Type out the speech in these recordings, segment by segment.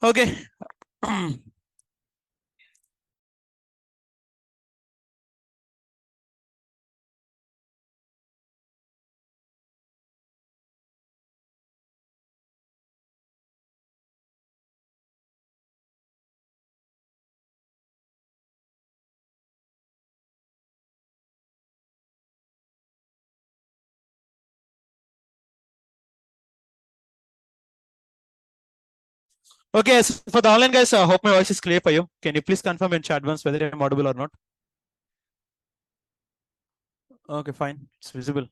Okay. Okay, so for the online guys, I hope my voice is clear for you. Can you please confirm in chat once whether I'm audible or not? Okay, fine. It's visible.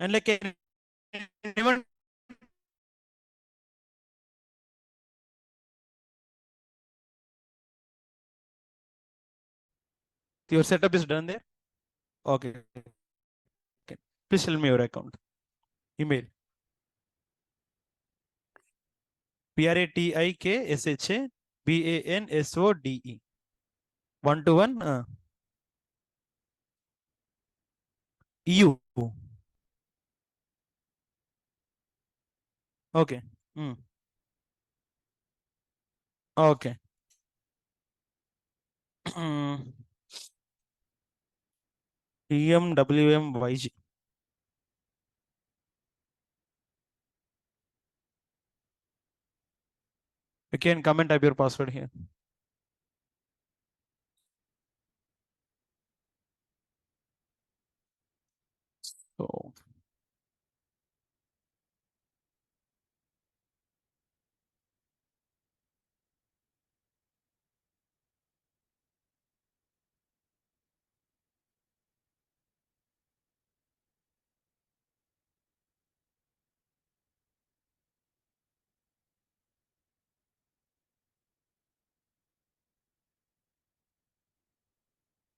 And like anyone, your setup is done there? Okay. Okay. Please tell me your account. Email. PRATIKSHABANSODE. 1 to 1. EU. Okay. Okay. TMWMYG. You can comment type your password here. So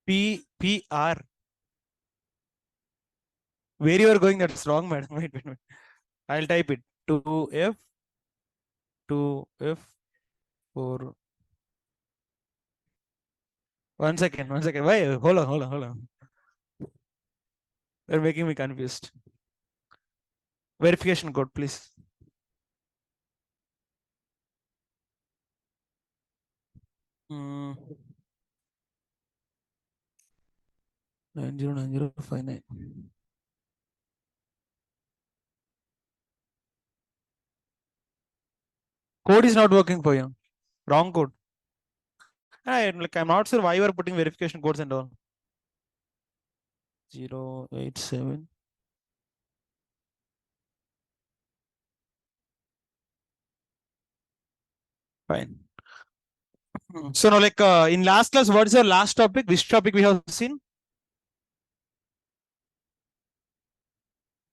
PPR. Where you are going, that's wrong, madam. Wait. I'll type it. 2F 2F4. 1 second. Why? Hold on. You're making me confused. Verification code, please. Hmm. 909059. Code is not working for you. Wrong code. I'm not sure why you are putting verification codes and all. 087. Fine. So now, in last class, what is your last topic? Which topic we have seen?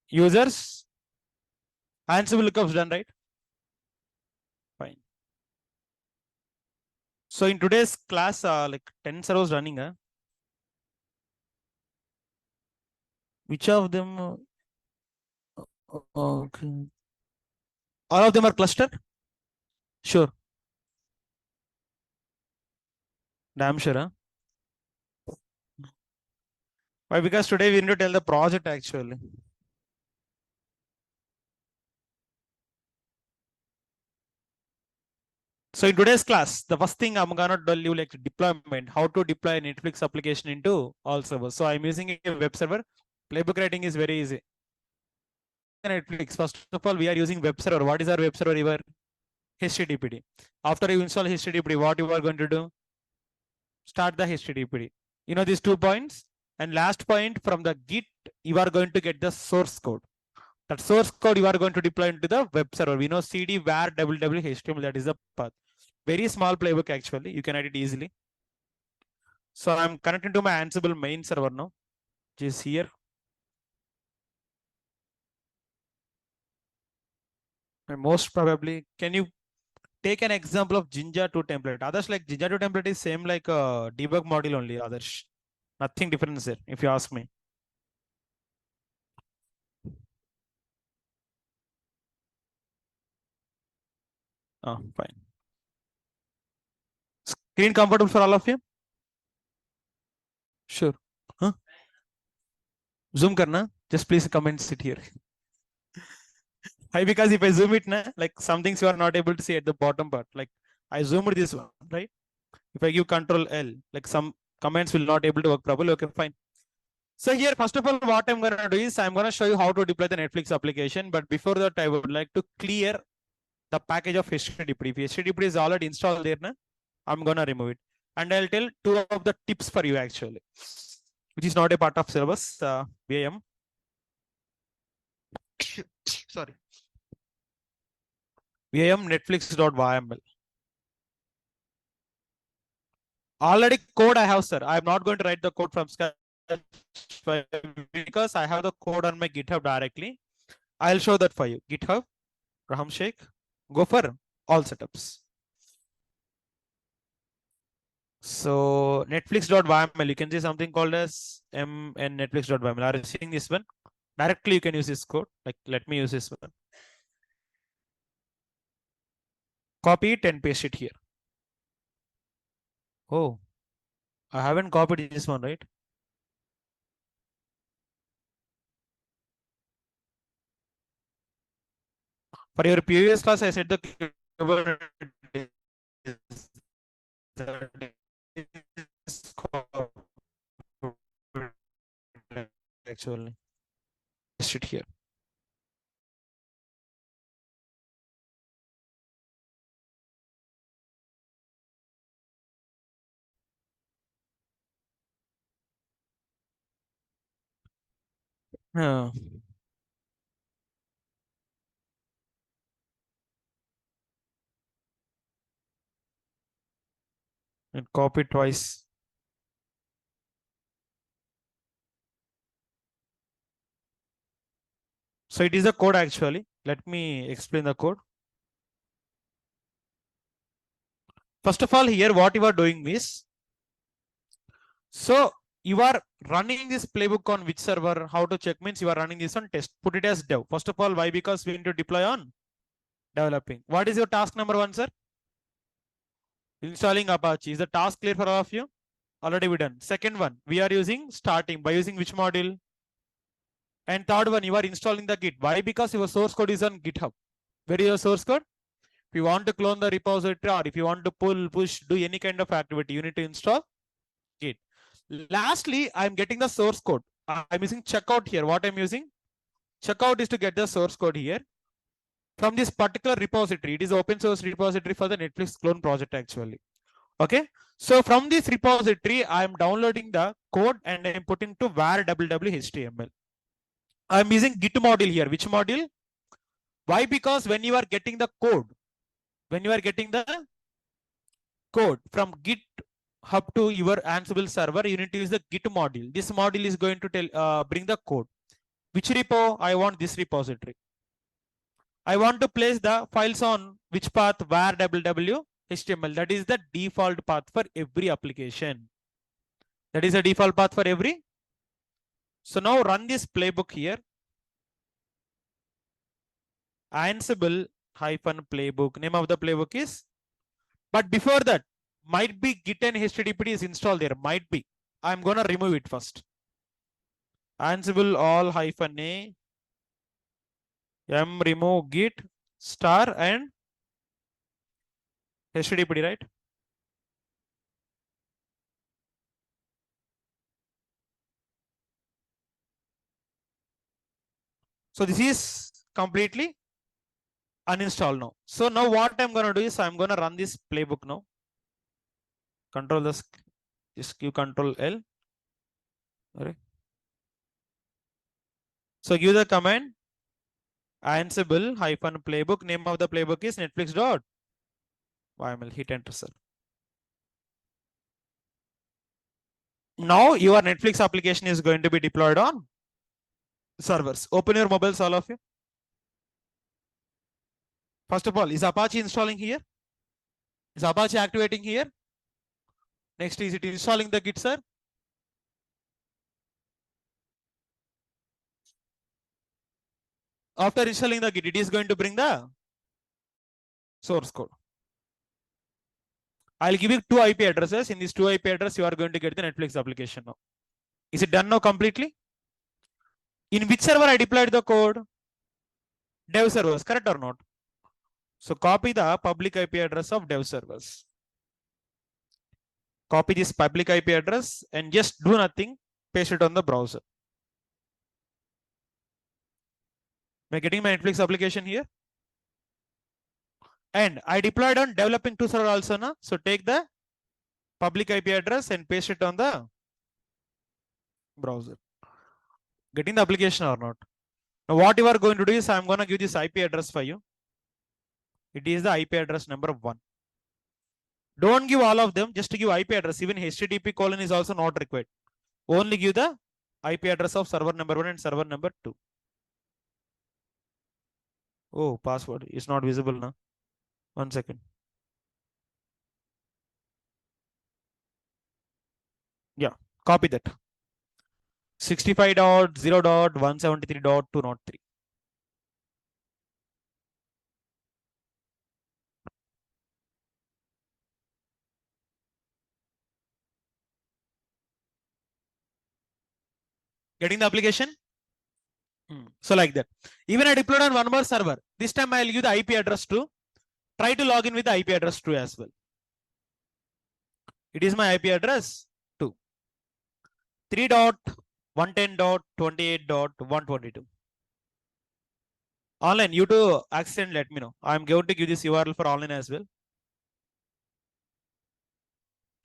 Users. Ansible lookups done, right? Fine. So in today's class, 10 servers running. Which of them? Okay. All of them are clustered? Sure. Damn sure. Huh? Why? Because today we need to tell the project actually. So in today's class, the first thing I'm gonna tell you like deployment, how to deploy a Netflix application into all servers. So I'm using a web server. Playbook writing is very easy. Netflix, first of all, we are using web server. What is our web server? Your HTTPD. After you install HTTPD, what you are going to do? Start the HTTPD. You know these 2 points? And last point, from the Git, you are going to get the source code. That source code you are going to deploy into the web server. We know cd var www HTML, that is the path. Very small playbook actually. You can edit easily. So I'm connecting to my Ansible main server now, which is here. And most probably, can you take an example of Jinja 2 template? Others like Jinja 2 template is same like a debug module only. Others, nothing different there, if you ask me. Fine. Screen comfortable for all of you? Sure. Huh? Zoom karna. Just please come and sit here. Why? Because if I zoom it, like some things you are not able to see at the bottom part. Like I zoomed this one, right? If I give Control L, like some comments will not able to work properly. Okay, fine. So here, first of all, what I'm going to do is I'm going to show you how to deploy the Netflix application. But before that, I would like to clear the package of HTTP. If HTTP is already installed there, I'm going to remove it. And I'll tell two of the tips for you actually, which is not a part of syllabus, VIM. Sorry. VIM netflix.yml. Already code I have, sir. I'm not going to write the code from scratch because I have the code on my GitHub directly. I'll show that for you. GitHub, Raham Sheikh, go for all setups. So netflix.yml, you can see something called as mn netflix.yml. Are you seeing this one? Directly you can use this code. Like let me use this one. Copy it and paste it here. Oh, I haven't copied this one, right? For your previous class, I said the keyword actually. Paste it here. Yeah. And copy twice. So it is a code actually. Let me explain the code. First of all, here what you are doing is, so you are running this playbook on which server, how to check means you are running this on test. Put it as dev. First of all, why? Because we need to deploy on developing. What is your task number one, sir? Installing Apache. Is the task clear for all of you? Already we done. Second one, we are using starting by using which module? And third one, you are installing the Git. Why? Because your source code is on GitHub. Where is your source code? If you want to clone the repository or if you want to pull, push, do any kind of activity, you need to install Git. Lastly, I'm getting the source code. I'm using checkout here. What I'm using? Checkout is to get the source code here from this particular repository. It is open source repository for the Netflix clone project actually. Okay. So from this repository, I'm downloading the code and I'm putting to var www.html. I'm using Git module here. Which module? Why? Because when you are getting the code, from GitHub to your Ansible server, you need to use the Git module. This module is going to bring the code. Which repo? I want this repository. I want to place the files on which path? var www.html. That is the default path for every application. That is a default path for every. So now run this playbook here. Ansible -playbook. Name of the playbook is. But before that, might be Git and HTTP is installed there. Might be. I'm gonna remove it first. Ansible all -a m remove git star and HTTP, right? So this is completely uninstalled now. So now what I'm gonna do is I'm gonna run this playbook now. Control this, just give Control L. Okay. So give the command Ansible -playbook. Name of the playbook is netflix.yml. Hit enter, sir. Now your Netflix application is going to be deployed on servers. Open your mobiles, all of you. First of all, is Apache installing here? Is Apache activating here? Next, is it installing the Git, sir? After installing the Git, it is going to bring the source code. I'll give you 2 IP addresses. In these 2 IP addresses, you are going to get the Netflix application now. Is it done now completely? In which server I deployed the code? Dev servers, correct or not? So copy the public IP address of dev servers. Copy this public IP address and just do nothing. Paste it on the browser. Am I getting my Netflix application here? And I deployed on developing 2 server also now. So take the public IP address and paste it on the browser. Getting the application or not? Now what you are going to do is I'm going to give this IP address for you. It is the IP address number 1. Don't give all of them, just to give IP address. Even HTTP colon is also not required. Only give the IP address of server number 1 and server number 2. Oh, password is not visible now. 1 second. Yeah, copy that. 65.0.173.203. Getting the application? So like that. Even I deployed on one more server. This time I'll give the IP address to. Try to log in with the IP address 2 as well. It is my IP address 2. 3.110.28.122. Online, you to access and let me know. I'm going to give this URL for online as well.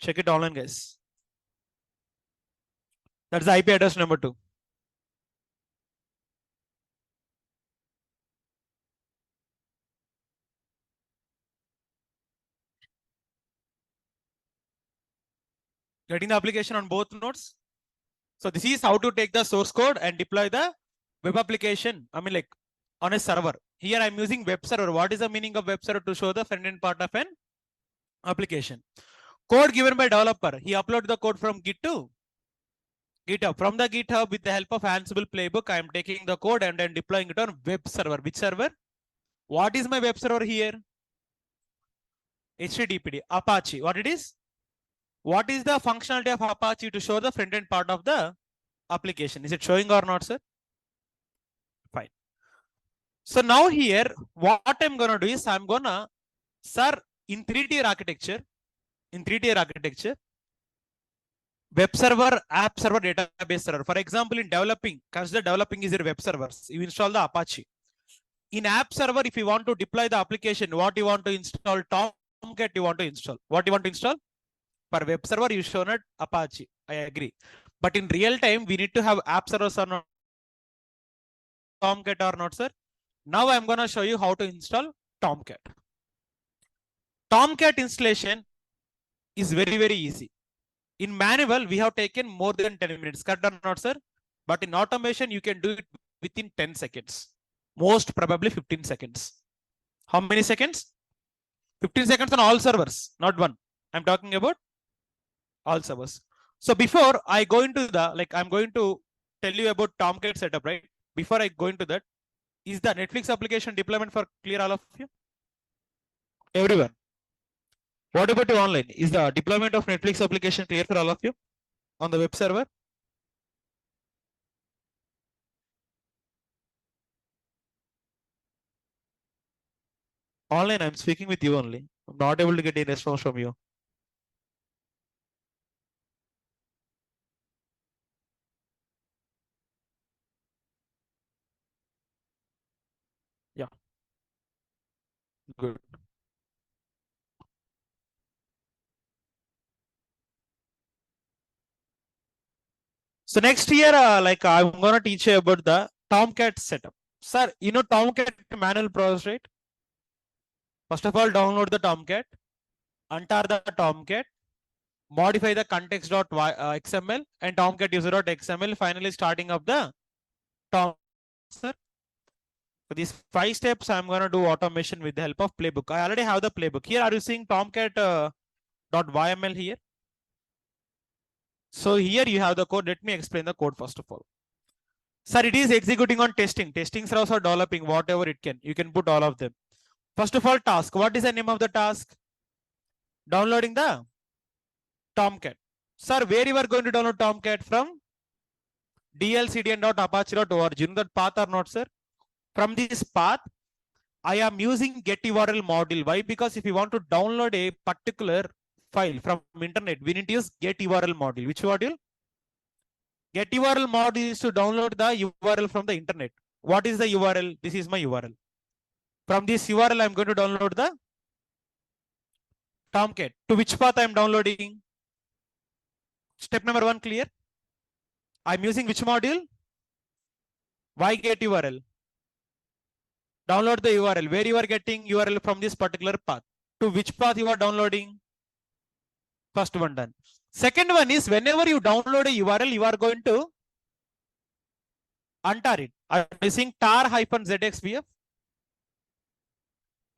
Check it online, guys. That's the IP address number 2. Getting the application on both nodes. So this is how to take the source code and deploy the web application. I mean, like on a server. Here I'm using web server. What is the meaning of web server? To show the front end part of an application. Code given by developer. He uploaded the code from Git to GitHub. From the GitHub, with the help of Ansible playbook, I am taking the code and then deploying it on web server. Which server? What is my web server here? HTTPD, Apache. What it is? What is the functionality of Apache to show the front end part of the application? Is it showing or not, sir? Fine. So now here, what I'm gonna do is I'm gonna, sir, in 3-tier architecture, web server, app server, database server. For example, in developing, consider developing is your web servers. You install the Apache. In app server, if you want to deploy the application, what you want to install? Tomcat you want to install. What you want to install? For web server, you shown it Apache. I agree. But in real time, we need to have app servers or not. Tomcat or not, sir? Now I'm going to show you how to install Tomcat. Tomcat installation is very, very easy. In manual, we have taken more than 10 minutes. Correct or not, sir? But in automation, you can do it within 10 seconds. Most probably 15 seconds. How many seconds? 15 seconds on all servers, not one. I'm talking about all servers. So before I go into the, like, I'm going to tell you about Tomcat setup, right? Before I go into that, is the Netflix application deployment for clear all of you? Everyone. What about you online? Is the deployment of Netflix application clear for all of you on the web server? Online, I'm speaking with you only. I'm not able to get any response from you. Yeah. Good. So next year, like I'm gonna teach you about the Tomcat setup. Sir, you know Tomcat manual process, right? First of all, download the Tomcat, untar the Tomcat, modify the context.xml and Tomcat user.xml. Finally, starting of the Tom. Sir, for these 5 steps, I'm gonna do automation with the help of playbook. I already have the playbook. Here, are you seeing Tomcat .yml here? So here you have the code. Let me explain the code first of all. Sir, it is executing on testing. Testing servers are developing whatever it can. You can put all of them. First of all, task. What is the name of the task? Downloading the Tomcat. Sir, where you are going to download Tomcat from? dlcdn.apache.org. You know that path or not, sir? From this path, I am using get URL module. Why? Because if you want to download a particular file from internet, we need to use get URL module. Which module? Get URL module is to download the URL from the internet. What is the URL? This is my URL. From this URL, I'm going to download the Tomcat. To which path I'm downloading? Step number 1 clear? I'm using which module? Why get URL? Download the URL. Where you are getting URL from this particular path. To which path you are downloading? First one done. Second one is whenever you download a URL, you are going to untar it. I'm using tar-zxvf.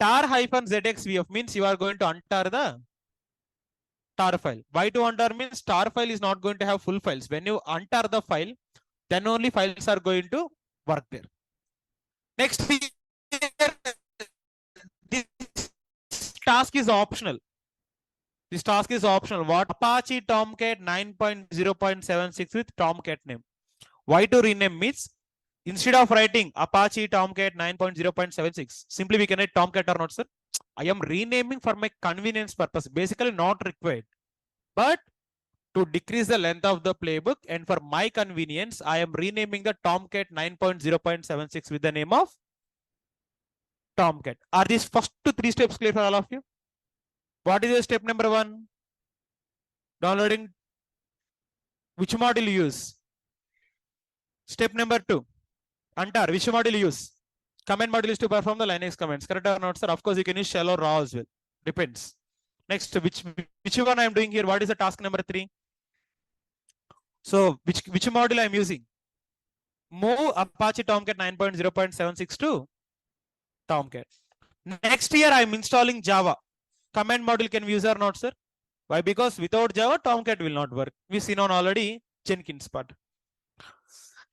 Tar-zxvf means you are going to untar the tar file. Why to untar means tar file is not going to have full files. When you untar the file, then only files are going to work there. Next, this task is optional. This task is optional. What? Apache Tomcat 9.0.76 with Tomcat name. Why to rename means instead of writing Apache Tomcat 9.0.76, simply we can write Tomcat or not, sir. I am renaming for my convenience purpose. Basically not required. But to decrease the length of the playbook and for my convenience, I am renaming the Tomcat 9.0.76 with the name of Tomcat. Are these first 3 steps clear for all of you? What is the step number 1? Downloading. Which module you use? Step number 2. Untar. Which module you use? Command module is to perform the Linux commands. Correct or not, sir? Of course, you can use shell or raw as well. Depends. Next, which one I am doing here? What is the task number 3? So, which module I am using? Move Apache Tomcat 9.0.76 to Tomcat. Next year, I am installing Java. Command module can we use or not, sir? Why? Because without Java, Tomcat will not work. We've seen on already Jenkins part.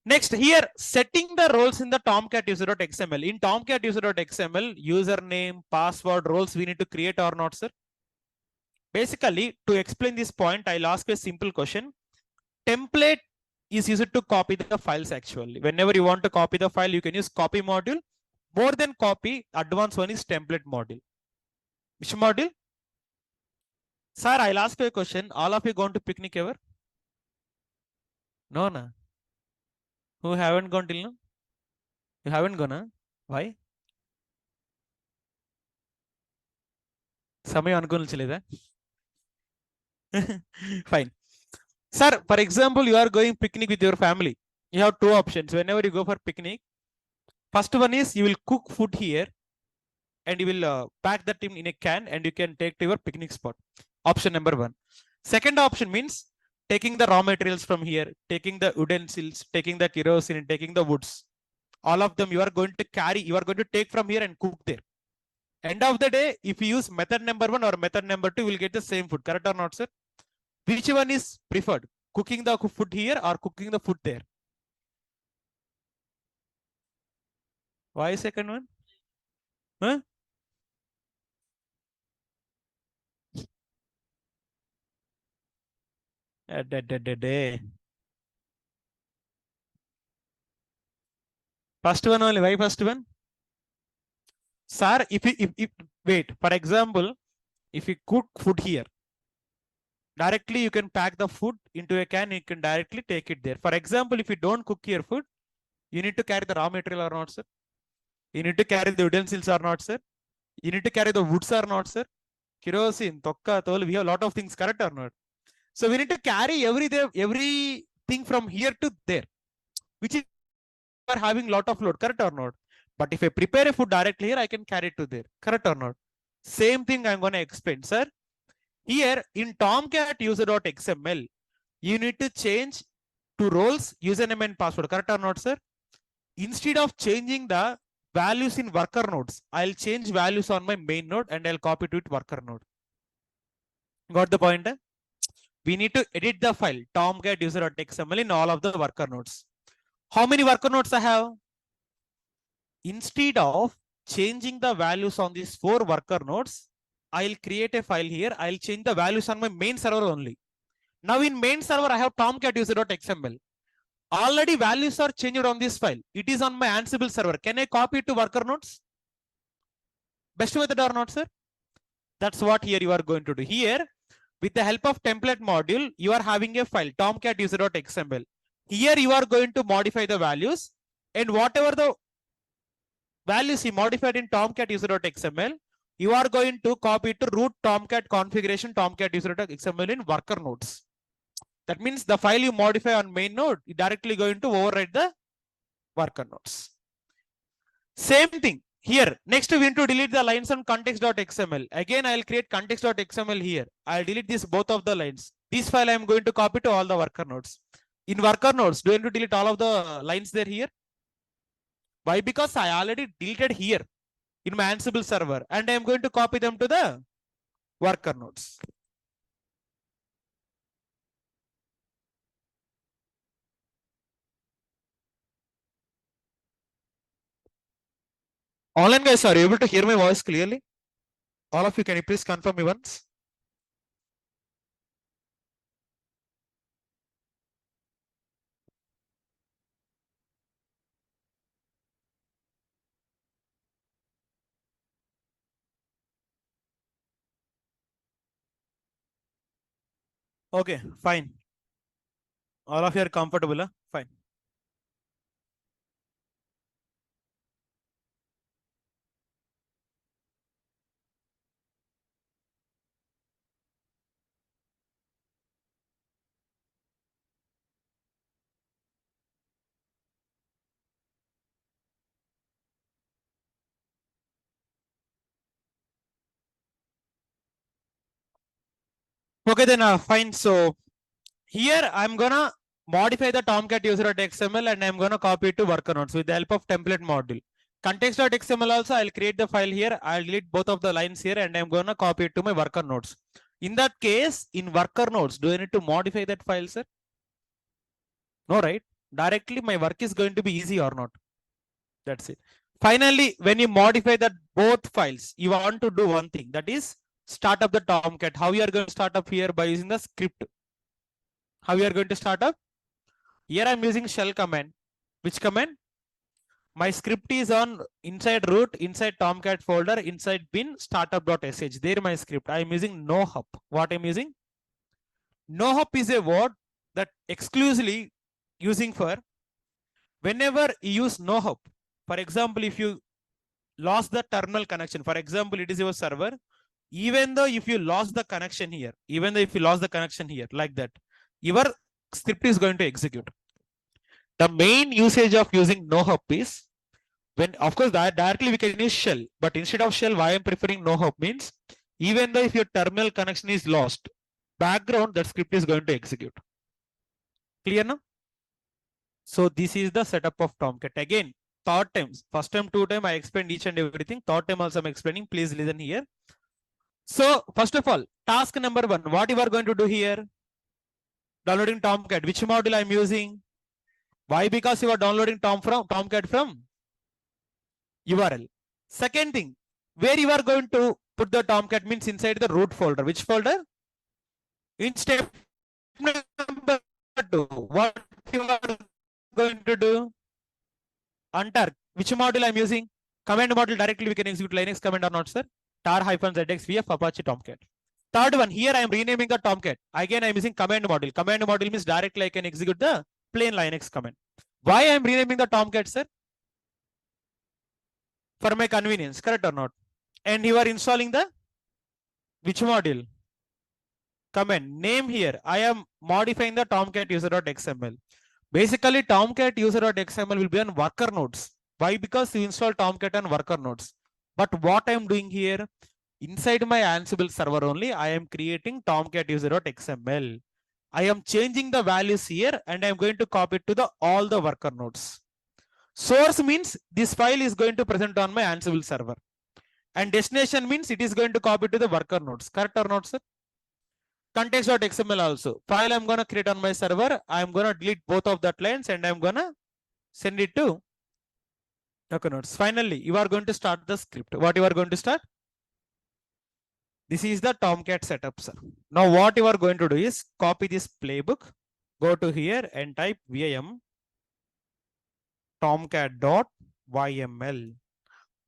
Next, here, setting the roles in the Tomcat user.xml. In Tomcat user.xml, username, password, roles we need to create or not, sir? Basically, to explain this point, I'll ask a simple question. Template is used to copy the files actually. Whenever you want to copy the file, you can use copy module. More than copy, advanced one is template module. Which module? Sir, I'll ask you a question. All of you gone to picnic ever? No, no. Who haven't gone till now? You haven't gone, huh? Why? సమయం అనుకోవచ్చలేదా? Fine. Sir, for example, you are going picnic with your family. You have 2 options. Whenever you go for picnic, first one is you will cook food here and you will pack that in a can and you can take to your picnic spot. Option number 1. Second option means taking the raw materials from here, taking the utensils, taking the kerosene, taking the woods. All of them you are going to carry, you are going to take from here and cook there. End of the day, if you use method number 1 or method number 2, you will get the same food. Correct or not, sir? Which one is preferred? Cooking the food here or cooking the food there? Why second one? Huh? First one only. Why first one? Sir, if wait, for example, if you cook food here, directly you can pack the food into a can, you can directly take it there. For example, if you don't cook your food, you need to carry the raw material or not, sir? You need to carry the utensils or not, sir? You need to carry the woods or not, sir? Kerosene, tokka, tol, we have a lot of things, correct or not? So we need to carry everything from here to there, which is are having lot of load, correct or not? But if I prepare a food directly here, I can carry it to there, correct or not? Same thing I'm going to explain, sir. Here in Tomcat user.xml, you need to change to roles, username and password, correct or not, sir? Instead of changing the values in worker nodes, I'll change values on my main node and I'll copy to it worker node. Got the point? We need to edit the file Tomcat user.xml in all of the worker nodes. How many worker nodes I have? Instead of changing the values on these 4 worker nodes, I'll create a file here. I'll change the values on my main server only. Now in main server, I have tomcat user.xml. Already values are changed on this file. It is on my Ansible server. Can I copy it to worker nodes? Best method or not, sir? That's what here you are going to do. Here, with the help of template module, you are having a file, tomcat user.xml. Here you are going to modify the values, and whatever the values you modified in tomcat user.xml, you are going to copy to root tomcat configuration tomcat user.xml in worker nodes. That means the file you modify on main node, you directly going to override the worker nodes. Same thing here. Next, we need to delete the lines on context.xml. Again, I'll create context.xml here. I'll delete this both of the lines. This file I'm going to copy to all the worker nodes. In worker nodes, do I need to delete all of the lines there here? Why? Because I already deleted here in my Ansible server, and I'm going to copy them to the worker nodes. Online guys, are you able to hear my voice clearly? All of you, can you please confirm me once? Okay, fine. All of you are comfortable, huh? Fine. Okay, then fine. So here I'm gonna modify the tomcat user.xml and I'm gonna copy it to worker nodes with the help of template module. Context.xml also, I'll create the file here. I'll delete both of the lines here and I'm gonna copy it to my worker nodes. In that case, in worker nodes, do I need to modify that file, sir? No, right? Directly my work is going to be easy or not? That's it. Finally, when you modify that both files, you want to do one thing, that is start up the tomcat. How you are going to start up here? By using the script. How you are going to start up? Here I'm using shell command. Which command? My script is on inside root, inside tomcat folder, inside bin startup.sh. There my script. I'm using nohop. What I'm using? Nohop is a word that exclusively using for whenever you use nohop. For example, if you lost the terminal connection, for example, it is your server. Even though if you lost the connection here, like that, your script is going to execute. The main usage of using nohop is when, of course, directly we can use shell, but instead of shell, why I'm preferring nohop means even though if your terminal connection is lost, background that script is going to execute. Clear now? So this is the setup of Tomcat. Again, third times, first time, 2 time I explained each and everything. Third time also I'm explaining. Please listen here. So first of all, task number 1, what you are going to do here? Downloading Tomcat. Which module I'm using? Why? Because you are downloading Tomcat from URL. Second thing, where you are going to put the Tomcat means inside the root folder. Which folder? In step number 2, what you are going to do? Untar. Which module I'm using? Command module. Directly we can execute Linux command or not, sir? tar-zxvf Apache Tomcat. Third one, here I am renaming the Tomcat. Again, I am using command module. Command module means directly I can execute the plain Linux command. Why I am renaming the Tomcat, sir? For my convenience, correct or not? And you are installing the which module? Command. Name here. I am modifying the Tomcat user.xml. Basically, Tomcat user.xml will be on worker nodes. Why? Because you install Tomcat on worker nodes. But what I am doing here, inside my Ansible server only, I am creating Tomcat user.xml. I am changing the values here and I am going to copy it to all the worker nodes. Source means this file is going to present on my Ansible server. And destination means it is going to copy to the worker nodes. Correct or not, sir? Context.xml also. File I'm going to create on my server. I'm going to delete both of that lines and I'm going to send it to Okay, notes. Finally, you are going to start the script. What you are going to start? This is the Tomcat setup, sir. Now, what you are going to do is copy this playbook, go to here and type VIM tomcat.yml.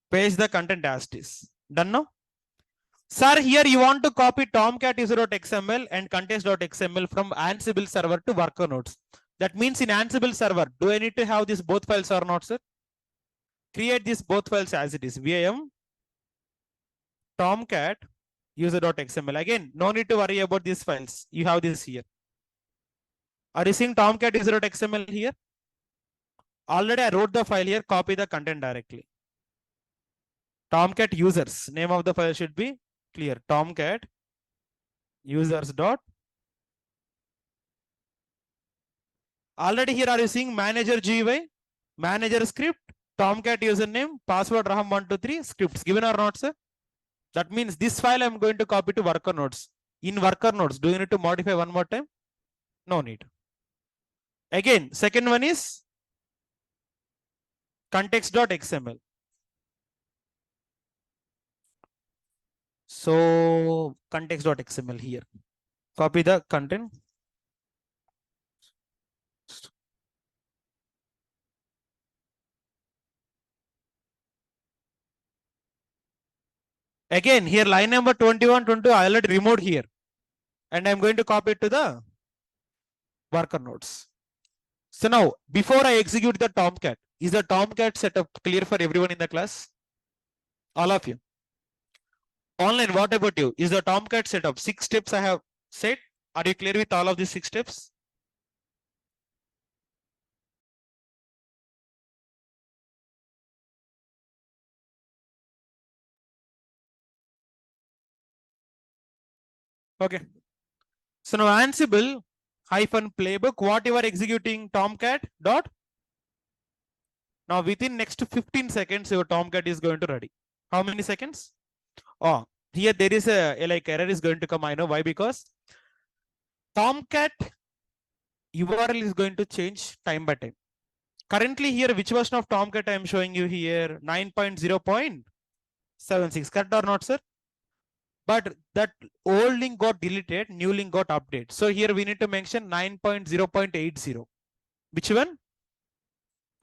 Paste the content as it is. Done now? Sir, here you want to copy tomcat user.xml and contest.xml from Ansible server to worker nodes. That means in Ansible server, do I need to have this both files or not, sir? Create this both files as it is. VIM tomcat user.xml. Again, no need to worry about these files. You have this here. Are you seeing tomcat user.xml here? Already I wrote the file here, copy the content directly. Tomcat users, name of the file should be clear. Tomcat users dot. Already here are you seeing manager GUI, manager script, Tomcat username, password Raham123, scripts given or not, sir? That means this file I'm going to copy to worker nodes. In worker nodes, do you need to modify one more time? No need. Again, second one is context.xml. So context.xml here. Copy the content. Again, here line number 21, 22, I already removed here. And I'm going to copy it to the worker nodes. So now, before I execute the Tomcat, is the Tomcat setup clear for everyone in the class? All of you. Online, what about you? Is the Tomcat setup 6 steps I have said? Are you clear with all of these 6 steps? Okay. So now Ansible hyphen playbook, what you are executing Tomcat dot. Now within next 15 seconds, your Tomcat is going to ready. How many seconds? Oh, here there is a like error is going to come. I know why, because Tomcat URL is going to change time by time. Currently here, which version of Tomcat I am showing you here? 9.0.76, correct or not, sir? But that old link got deleted, new link got updated. So here we need to mention 9.0.80. Which one?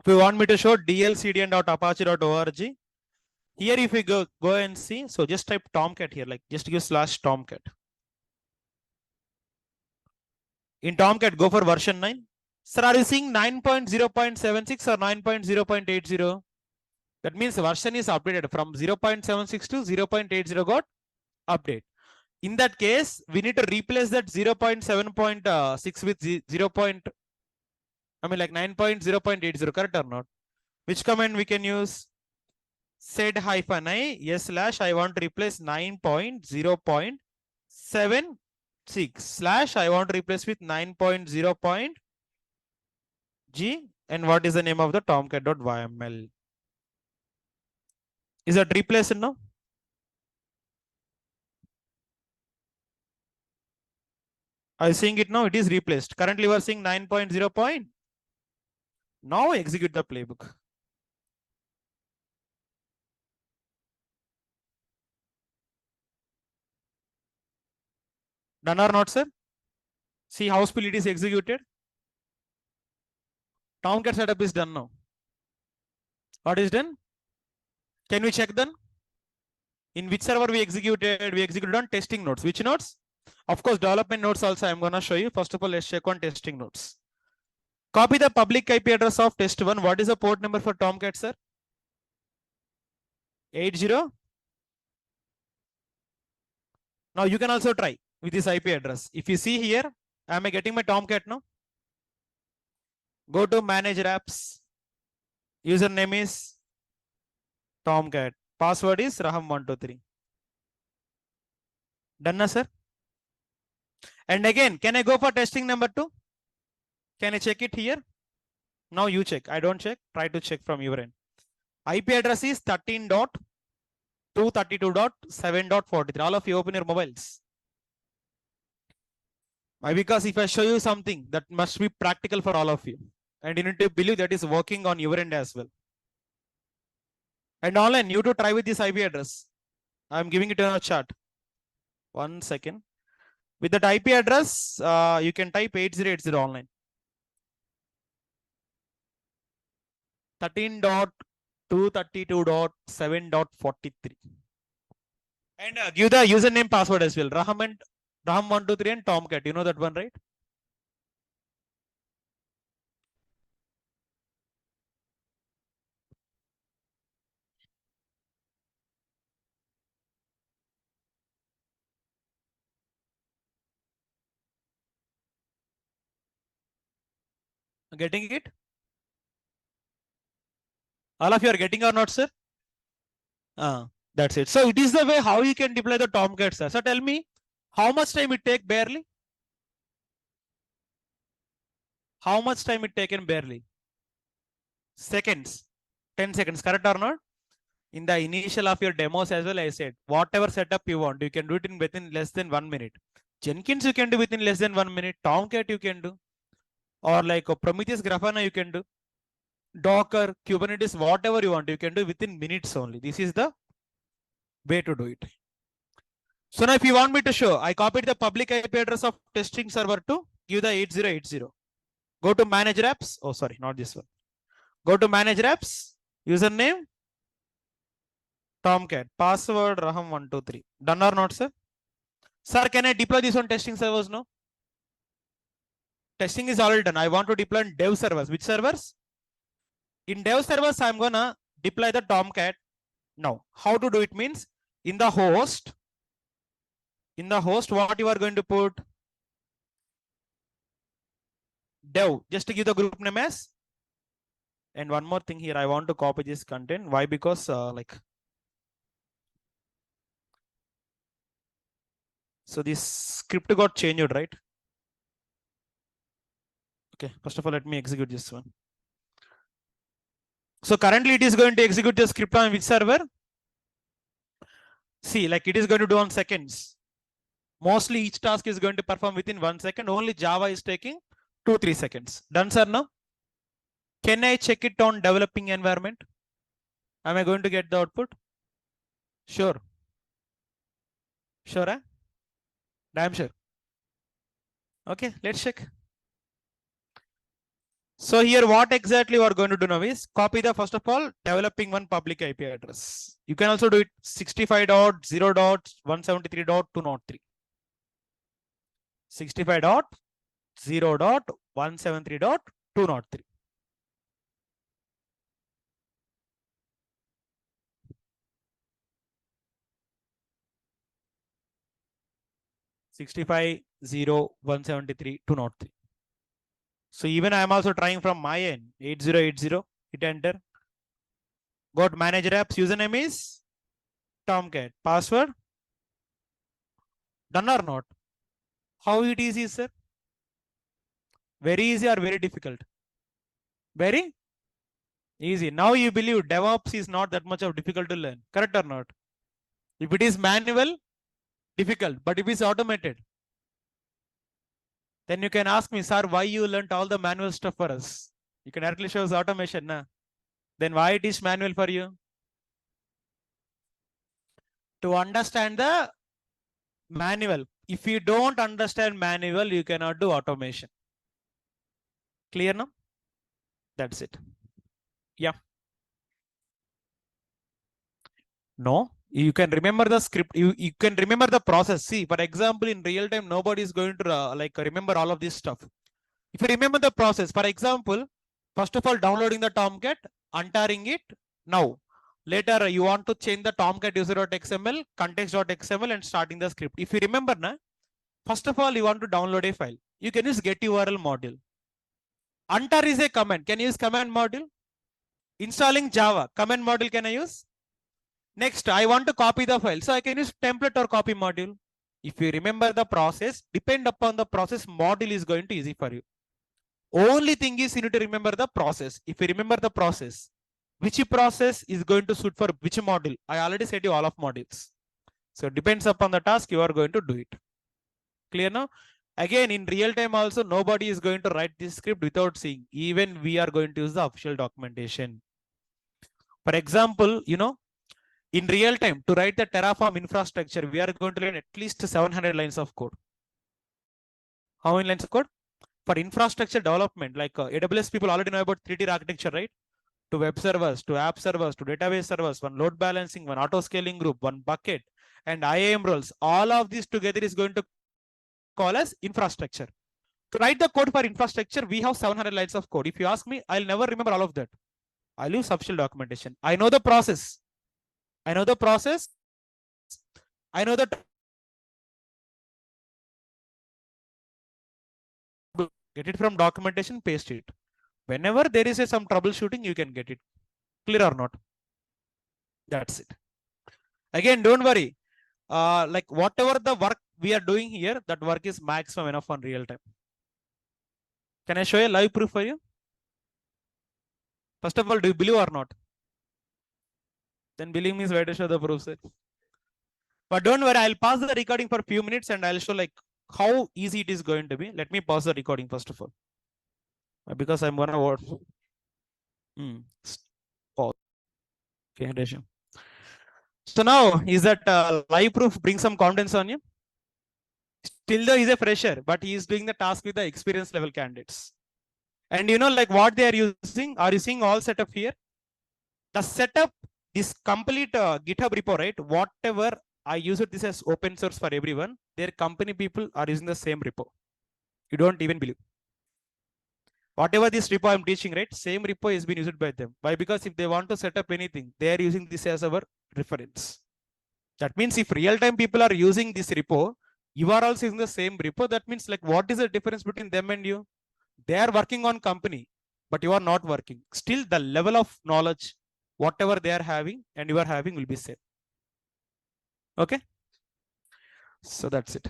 If you want me to show dlcdn.apache.org, here if we go and see, so just type Tomcat here, like just use /Tomcat. In Tomcat, go for version 9. Sir, are you seeing 9.0.76 or 9.0.80? That means the version is updated from 0.76 to 0.80 got update. In that case, we need to replace that 0.7.6 with 9.0.80, correct or not? Which command we can use? Sed -i yes / I want to replace 9.0.76 / I want to replace with 9.0.g, and what is the name of the tomcat.yml? Is that replaced now? Are you seeing it now? It is replaced. Currently we are seeing 9.0. Now execute the playbook. Done or not, sir? See how speed it is executed. Tomcat setup is done now. What is done? Can we check then? In which server we executed? We executed on testing nodes. Which nodes? Of course, development nodes also I'm going to show you. First of all, let's check on testing nodes. Copy the public IP address of test1. What is the port number for Tomcat, sir? 80. Now you can also try with this IP address. If you see here, am I getting my Tomcat now? Go to manage apps. Username is Tomcat. Password is Raham123. Done, sir? And again, can I go for testing number 2? Can I check it here? Now you check. I don't check. Try to check from your end. IP address is 13.232.7.43. All of you open your mobiles. Why? Because if I show you something, that must be practical for all of you. And you need to believe that is working on your end as well. And online, you to try with this IP address. I'm giving it in a chat. 1 second. With that IP address, you can type 8080 online. 13.232.7.43. And give the username password as well. Raham123 and Tomcat. You know that one, right? Getting it? All of you are getting or not, sir? That's it. So it is the way how you can deploy the Tomcat, sir. So tell me, how much time it take barely? How much time it taken barely? Seconds. 10 seconds, correct or not? In the initial of your demos as well, I said, whatever setup you want, you can do it in within less than 1 minute. Jenkins you can do within less than 1 minute. Tomcat you can do. Or like Prometheus Grafana you can do. Docker, Kubernetes, whatever you want, you can do within minutes only. This is the way to do it. So now if you want me to show, I copied the public IP address of testing server to give the 8080. Go to manage apps. Oh, sorry, not this one. Go to manage apps, username, Tomcat, password Raham123. Done or not, sir? Sir, can I deploy this on testing servers? No. Testing is already done. I want to deploy in dev servers. Which servers? In dev servers, I'm gonna deploy the Tomcat. Now, how to do it means in the host, what you are going to put? Dev, just to give the group name as. And one more thing here, I want to copy this content. Why? Because so this script got changed, right? Okay, first of all, let me execute this one. So currently it is going to execute the script on which server? See, like it is going to do on seconds. Mostly each task is going to perform within 1 second. Only Java is taking 2-3 seconds. Done, sir, now? Can I check it on developing environment? Am I going to get the output? Sure. Sure, eh? Damn sure. Okay, let's check. So here what exactly we are going to do now is copy the first of all developing one public IP address. You can also do it 65.0.173.203. 65.0.173.203. So even I am also trying from my end 8080. Hit enter. Got manager apps. Username is Tomcat. Password. Done or not? How it is, sir? Very easy or very difficult? Very easy. Now you believe DevOps is not that much of difficult to learn. Correct or not? If it is manual, difficult. But if it's automated, then you can ask me, sir, why you learned all the manual stuff for us? You can directly show us automation. Nah? Then why it is manual for you? To understand the manual. If you don't understand manual, you cannot do automation. Clear now? That's it. Yeah. No, you can remember the script. You can remember the process. See, for example, in real time, nobody is going to remember all of this stuff. If you remember the process, for example, first of all, downloading the Tomcat, untarring it. Now, later you want to change the Tomcat user.xml, context.xml and starting the script. If you remember, na, first of all, you want to download a file. You can use get URL module. Untar is a command. Can you use command module? Installing Java, command module can I use? Next, I want to copy the file. So I can use template or copy module. If you remember the process, depend upon the process, module is going to easy for you. Only thing is you need to remember the process. If you remember the process, which process is going to suit for which module? I already said you all of modules. So it depends upon the task you are going to do it. Clear now? Again, in real time also, nobody is going to write this script without seeing. Even we are going to use the official documentation. For example, in real time, to write the Terraform infrastructure, we are going to learn at least 700 lines of code. How many lines of code? For infrastructure development, like AWS people already know about 3-tier architecture, right? To web servers, to app servers, to database servers, one load balancing, one auto scaling group, one bucket, and IAM roles. All of this together is going to call as infrastructure. To write the code for infrastructure, we have 700 lines of code. If you ask me, I'll never remember all of that. I'll use subshell documentation. I know the process. I know the process. I know the get it from documentation, paste it. Whenever there is some troubleshooting, you can get it. Clear or not? That's it. Again, don't worry. Like whatever the work we are doing here, that work is maximum enough on real time. Can I show a live proof for you? First of all, do you believe or not? Then believe means where to show the proof, sir. But don't worry, I'll pause the recording for a few minutes and I'll show like how easy it is going to be. Let me pause the recording first of all. Because I'm gonna watch. Pause. Okay, so now, is that live proof bring some confidence on you? Still though he's a fresher, but he is doing the task with the experience level candidates. And like what they are using, are you seeing all setup here? The setup, this complete GitHub repo, right? Whatever I use it, this as open source for everyone. Their company people are using the same repo. You don't even believe. Whatever this repo I'm teaching, right? Same repo is being used by them. Why? Because if they want to set up anything, they are using this as our reference. That means if real-time people are using this repo, you are also using the same repo. That means like what is the difference between them and you? They are working on company, but you are not working. Still the level of knowledge, whatever they are having and you are having will be same. Okay. So that's it.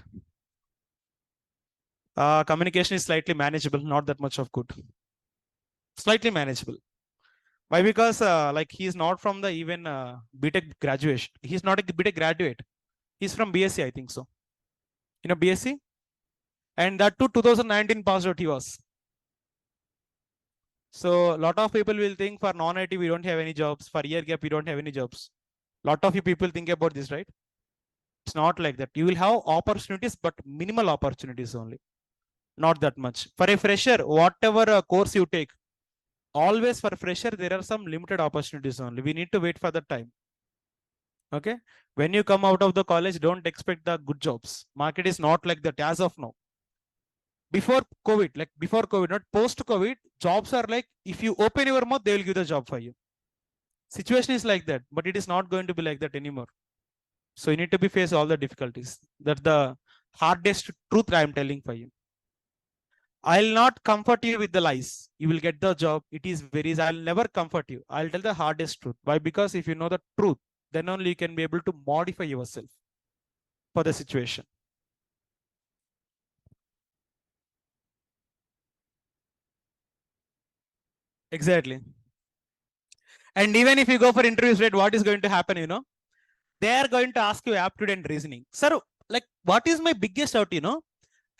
Communication is slightly manageable, not that much of good. Slightly manageable. Why? Because like he is not from the even BTech graduation. He's not a BTech graduate. He's from BSc, I think so. BSc? And that too 2019 passed out he was. So a lot of people will think for non-IT we don't have any jobs. For year gap we don't have any jobs. Lot of you people think about this, right? It's not like that. You will have opportunities, but minimal opportunities only. Not that much. For a fresher, whatever course you take, always for fresher, there are some limited opportunities only. We need to wait for the time. Okay. When you come out of the college, don't expect the good jobs. Market is not like that as of now. Before COVID, not post-COVID, jobs are like, if you open your mouth, they will give the job for you. Situation is like that, but it is not going to be like that anymore. So you need to be face all the difficulties. That's the hardest truth I am telling for you. I'll not comfort you with the lies. You will get the job. It is very easy. I'll never comfort you. I'll tell the hardest truth. Why? Because if you know the truth, then only you can be able to modify yourself for the situation. Exactly. And even if you go for interviews, right, what is going to happen, they are going to ask you aptitude and reasoning. Sir, like what is my biggest doubt,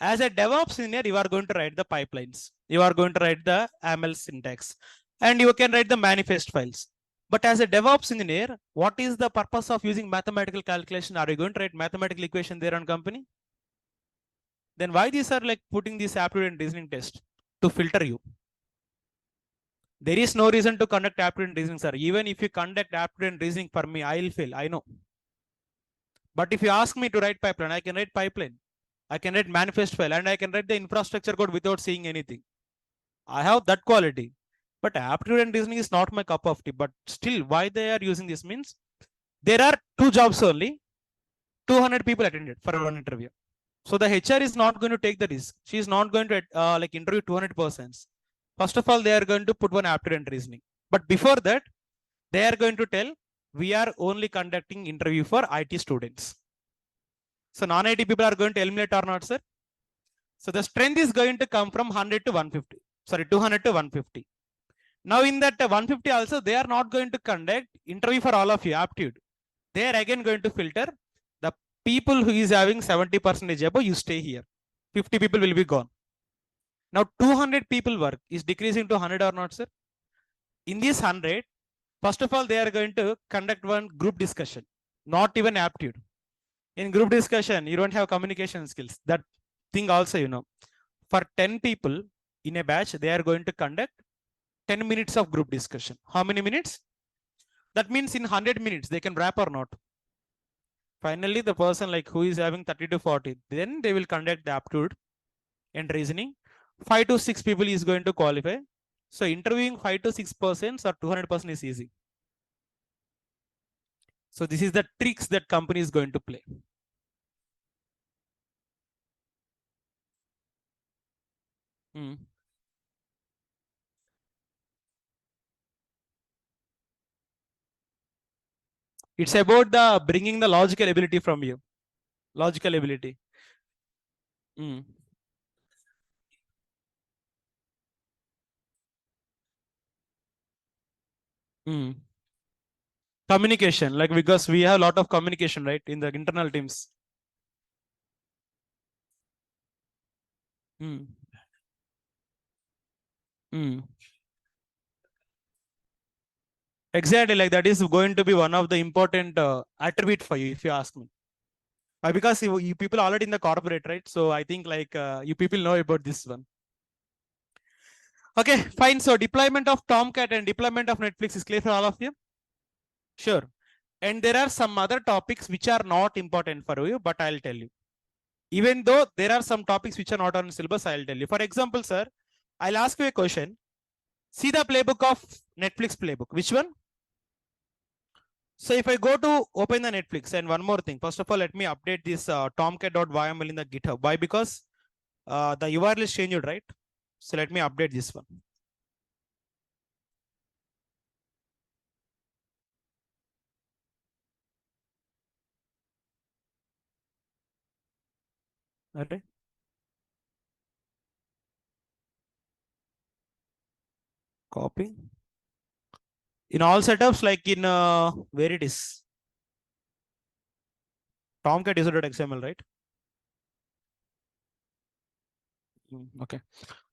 as a DevOps engineer, you are going to write the pipelines. You are going to write the ML syntax and you can write the manifest files. But as a DevOps engineer, what is the purpose of using mathematical calculation? Are you going to write mathematical equation there on company? Then why these are like putting this aptitude and reasoning test to filter you? There is no reason to conduct aptitude and reasoning, sir. Even if you conduct aptitude and reasoning for me, I will fail. I know. But if you ask me to write pipeline, I can write pipeline. I can write manifest file and I can write the infrastructure code without seeing anything. I have that quality. But aptitude and reasoning is not my cup of tea. But still, why they are using this means there are 2 jobs only. 200 people attended for one interview. So the HR is not going to take the risk. She is not going to like interview 200 persons. First of all, they are going to put one aptitude and reasoning. But before that, they are going to tell, we are only conducting interview for IT students. So non-IT people are going to eliminate or not, sir? So the strength is going to come from 100 to 150. Sorry, 200 to 150. Now in that 150 also, they are not going to conduct interview for all of you, aptitude. They are again going to filter the people who is having 70% above, you stay here. 50 people will be gone. Now 200 people work is decreasing to 100 or not, sir? In this 100, First of all, they are going to conduct one group discussion, not even aptitude. In group discussion, you don't have communication skills. That thing also, for 10 people in a batch, they are going to conduct 10 minutes of group discussion. How many minutes? That means in 100 minutes, they can wrap or not. Finally, the person like who is having 30 to 40, then they will conduct the aptitude and reasoning. 5 to 6 people is going to qualify. So interviewing 5 to 6% or 200% is easy. So this is the tricks that company is going to play. Hmm. It's about the bringing the logical ability from you. Logical ability. Hmm. Hmm. Communication, like because we have a lot of communication, right, in the internal teams. Hmm. Hmm. Exactly, like that is going to be one of the important attribute for you, if you ask me. Because you people already in the corporate, right? So I think like you people know about this one. Okay, fine. So deployment of Tomcat and deployment of Netflix is clear for all of you? Sure. And there are some other topics which are not important for you, but I'll tell you. Even though there are some topics which are not on syllabus, I'll tell you. For example, sir, I'll ask you a question. See the playbook of Netflix playbook. Which one? So if I go to open the Netflix, and one more thing. First of all, let me update this tomcat.yml in the GitHub. Why? Because the URL is changed, right? So let me update this one. Okay. Copy. In all setups, like in where it is. Tomcat user.xml, right? Okay.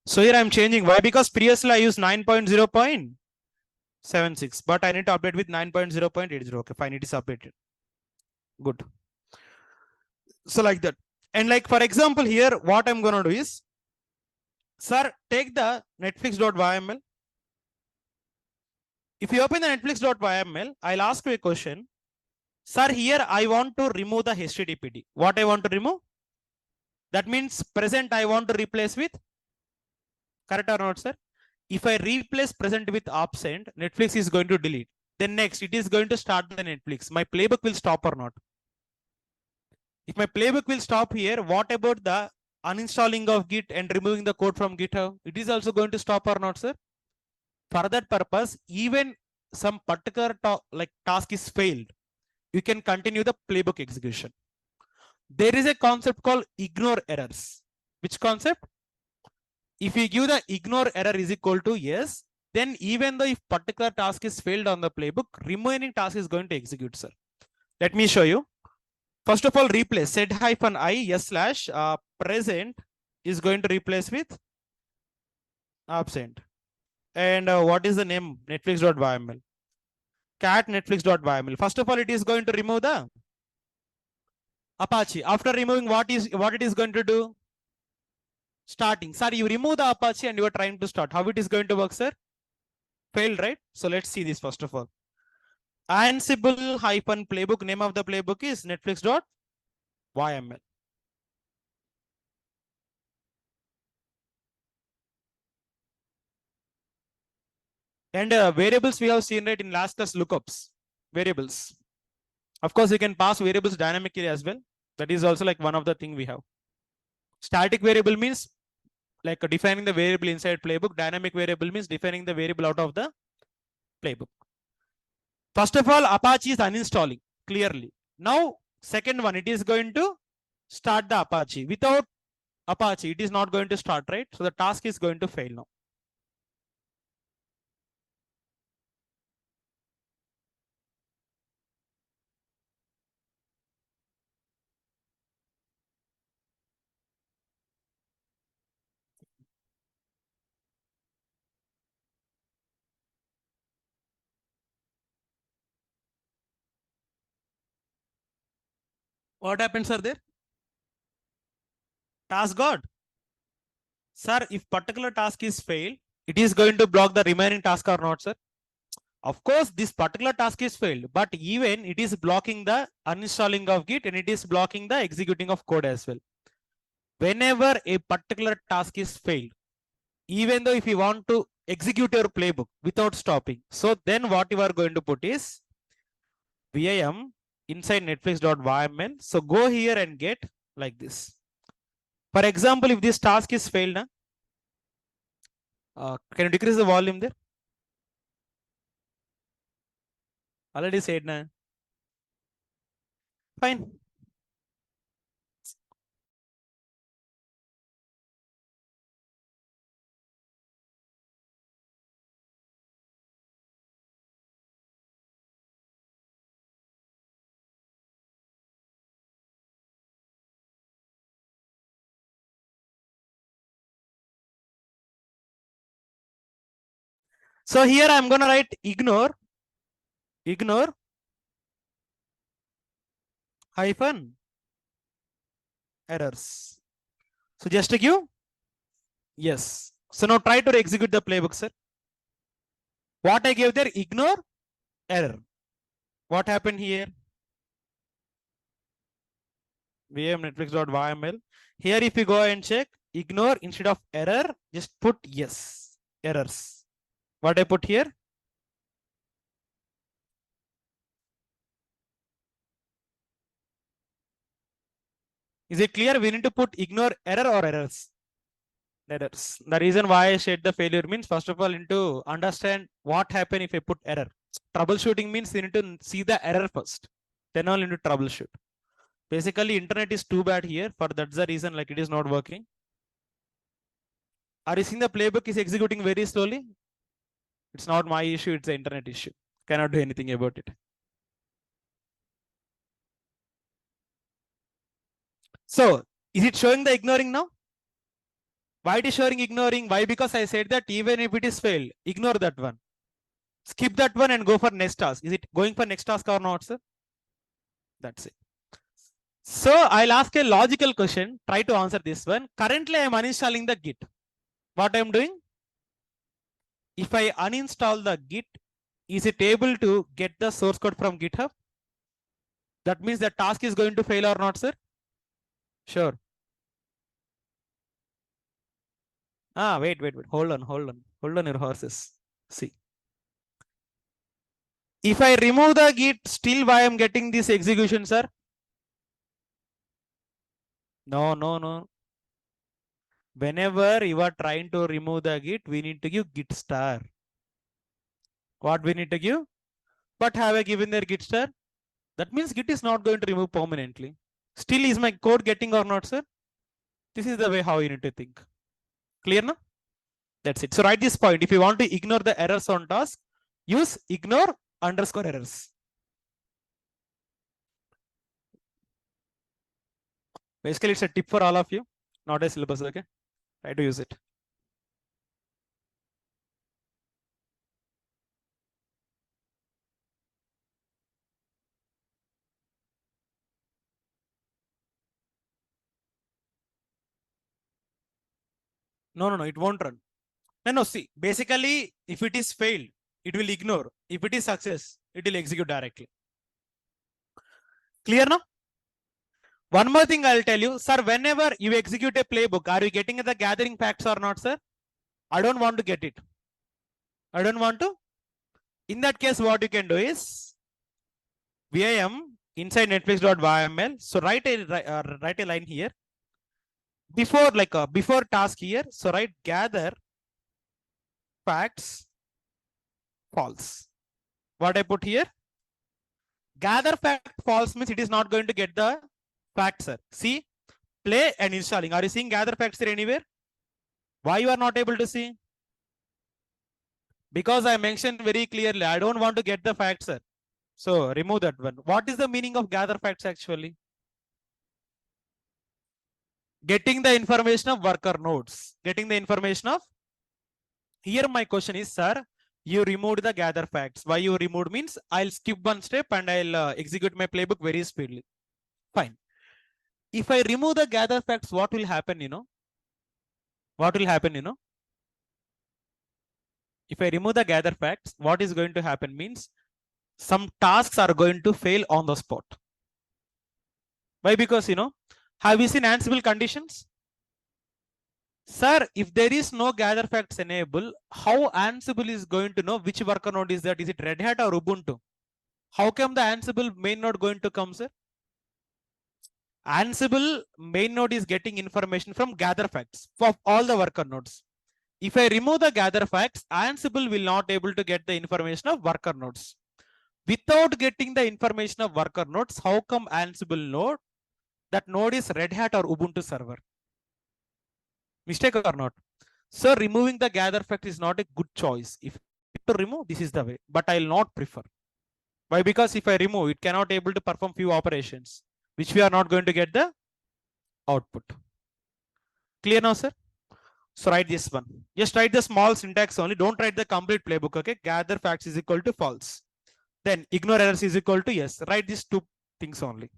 So here I'm changing. Why? Because previously I used 9.0.76, but I need to update with 9.0.80. Okay, fine. It is updated. Good. So like that. And like, for example, here, what I'm going to do is, sir, take the netflix.yml. If you open the netflix.yml, I'll ask you a question. Sir, here I want to remove the HTTPD. What I want to remove? That means present I want to replace with, correct or not, sir? If I replace present with absent, Netflix is going to delete. Then next, it is going to start the Netflix. My playbook will stop or not? If my playbook will stop here, what about the uninstalling of Git and removing the code from GitHub? It is also going to stop or not, sir? For that purpose, even some particular like task is failed, you can continue the playbook execution. There is a concept called ignore errors. Which concept? If you give the ignore error is equal to yes, then even though if particular task is failed on the playbook, remaining task is going to execute, sir. Let me show you. First of all, replace set hyphen I yes slash present is going to replace with absent. And what is the name? Netflix.yml. Cat netflix.yml. First of all, it is going to remove the Apache. After removing, what it is going to do? Starting. Sorry, you remove the Apache and you are trying to start. How it is going to work, sir? Failed, right? So let's see this first of all. Ansible hyphen playbook. Name of the playbook is netflix.yml. And variables we have seen right in last class lookups. Variables. Of course, you can pass variables dynamically as well. That is also like one of the thing we have. Static variable means like defining the variable inside playbook. Dynamic variable means defining the variable out of the playbook. First of all, Apache is uninstalling clearly. Now, second one, it is going to start the Apache. Without Apache, it is not going to start, right? So the task is going to fail now. What happens, sir, there? Task got. Sir, if particular task is failed, it is going to block the remaining task or not, sir? Of course, this particular task is failed, but even it is blocking the uninstalling of Git and it is blocking the executing of code as well. Whenever a particular task is failed, even though if you want to execute your playbook without stopping, so then what you are going to put is VIM inside netflix.yml. So go here and get like this. For example, if this task is failed, can you decrease the volume there? Already said na. Fine. So here I'm going to write ignore hyphen errors. So just a Q. Yes. So now try to execute the playbook, sir. What I gave there, ignore error. What happened here? VM netflix.yml. Here, if you go and check, ignore instead of error, just put yes, errors. What I put here? Is it clear? We need to put ignore error or errors. Errors. The reason why I said the failure means, first of all, you need to understand what happened if I put error. Troubleshooting means you need to see the error first. Then only you need to troubleshoot. Basically, internet is too bad here. For that's the reason like it is not working. Are you seeing the playbook is executing very slowly? It's not my issue. It's the internet issue. Cannot do anything about it. So is it showing the ignoring now? Why it is showing ignoring? Why? Because I said that even if it is failed, ignore that one. Skip that one and go for next task. Is it going for next task or not, sir? That's it. So I'll ask a logical question. Try to answer this one. Currently, I am uninstalling the Git. What I am doing? If I uninstall the Git, is it able to get the source code from GitHub? That means the task is going to fail or not, sir? Sure. Wait. Hold on your horses. See. If I remove the Git, still why I am getting this execution, sir? No. Whenever you are trying to remove the Git, we need to give Git star. What we need to give? But have I given their Git star? That means Git is not going to remove permanently. Still, is my code getting or not, sir? This is the way how you need to think. Clear now? That's it. So write this point. If you want to ignore the errors on task, use ignore underscore errors. Basically, it's a tip for all of you, not a syllabus, okay? Try to use it. No, it won't run. No, see, basically, if it is failed, it will ignore. If it is success, it will execute directly. Clear now? One more thing I'll tell you, sir, whenever you execute a playbook, are you getting the gathering facts or not, sir? I don't want to get it. I don't want to. In that case, what you can do is VIM inside netflix.yml. So write a line here. Before task here. So write gather facts false. What I put here? Gather fact false means it is not going to get the facts, sir. See, play and installing. Are you seeing gather facts here anywhere? Why you are not able to see? Because I mentioned very clearly, I don't want to get the facts, sir. So remove that one. What is the meaning of gather facts actually? Getting the information of worker nodes. Getting the information of. Here my question is, sir, you removed the gather facts. Why you removed means I'll skip one step and I'll execute my playbook very speedily. Fine. If I remove the gather facts, what will happen, you know? What will happen, you know? If I remove the gather facts, what is going to happen means some tasks are going to fail on the spot. Why? Because, you know, have you seen Ansible conditions? Sir, if there is no gather facts enable, how Ansible is going to know which worker node is that? Is it Red Hat or Ubuntu? How come the Ansible main node going to come, sir? Ansible main node is getting information from gather facts for all the worker nodes. If I remove the gather facts, Ansible will not able to get the information of worker nodes. Without getting the information of worker nodes, how come Ansible node that node is Red Hat or Ubuntu server? Mistake or not? So removing the gather fact is not a good choice. If to remove, this is the way, but I'll not prefer. Why? Because if I remove, it cannot able to perform few operations, which we are not going to get the output. Clear now, sir? So write this one. Just write the small syntax only. Don't write the complete playbook. Okay. Gather facts is equal to false. Then ignore errors is equal to yes. Write these two things only.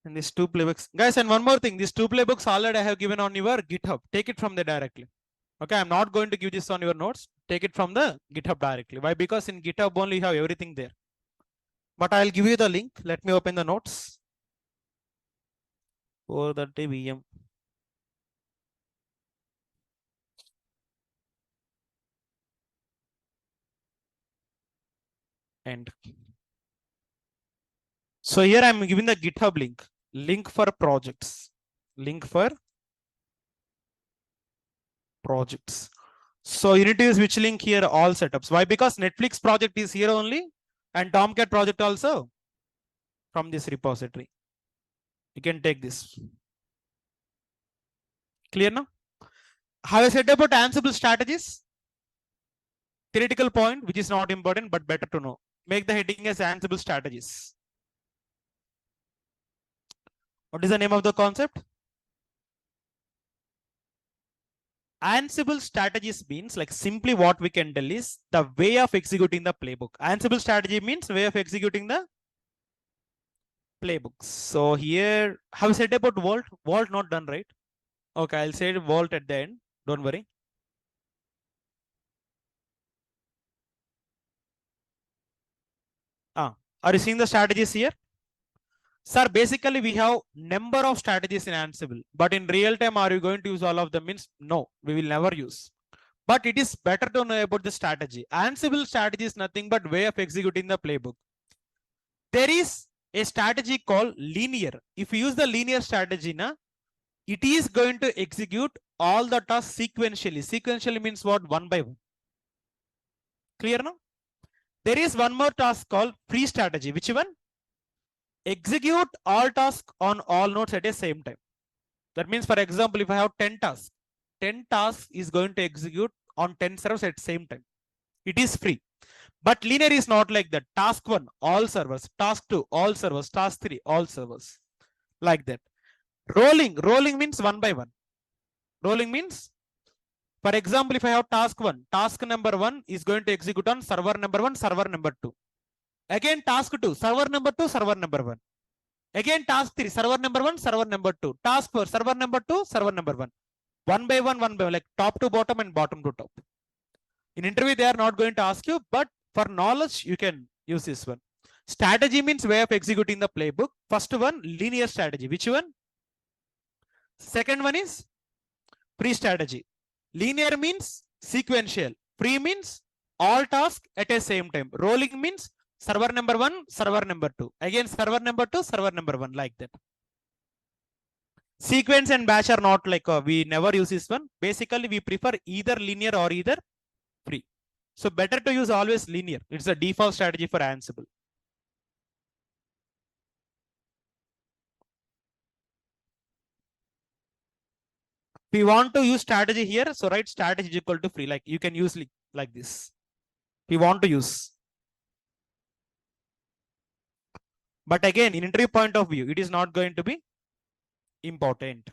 And these two playbooks, guys, and one more thing, these two playbooks already I have given on your GitHub. Take it from there directly. Okay, I'm not going to give this on your notes. Take it from the GitHub directly. Why? Because in GitHub only you have everything there. But I'll give you the link. Let me open the notes. For the VM. And so here I'm giving the GitHub link. Link for projects. Link for projects. So you need to use which link here? All setups. Why? Because Netflix project is here only, and Tomcat project also from this repository. You can take this. Clear now? Have I said about Ansible strategies? Theoretical point, which is not important, but better to know. Make the heading as Ansible strategies. What is the name of the concept? Ansible strategies means, like, simply what we can tell is the way of executing the playbook. Ansible strategy means way of executing the playbooks. So here, have you said about Vault? Vault not done, right? Okay, I'll say Vault at the end. Don't worry. Are you seeing the strategies here? Sir, basically we have number of strategies in Ansible, but in real time, are you going to use all of them? Means no, we will never use. But it is better to know about the strategy. Ansible strategy is nothing but way of executing the playbook. There is a strategy called linear. If you use the linear strategy, it is going to execute all the tasks sequentially. Sequentially means what? One by one. Clear now? There is one more task called free strategy. Which one? Execute all tasks on all nodes at the same time. That means, for example, if I have 10 tasks, 10 tasks is going to execute on 10 servers at the same time. It is free. But linear is not like that. Task 1, all servers. Task 2, all servers. Task 3, all servers. Like that. Rolling means one by one. Rolling means, for example, if I have task 1, task number 1 is going to execute on server number 1, server number 2. Again, task 2, server number 2, server number 1. Again, task 3, server number 1, server number 2. Task 4, server number 2, server number 1. One by one, like top to bottom and bottom to top. In interview, they are not going to ask you, but for knowledge, you can use this one. Strategy means way of executing the playbook. First one, linear strategy. Which one? Second one is free strategy. Linear means sequential. Free means all tasks at a same time. Rolling means server number 1, server number 2. Again, server number 2, server number 1, like that. Sequence and batch are not like, we never use this one. Basically, we prefer either linear or either free. So better to use always linear. It's a default strategy for Ansible. If you want to use strategy here, so write strategy is equal to free. Like you can use like this. If you want to use. But again, in interview point of view, it is not going to be important.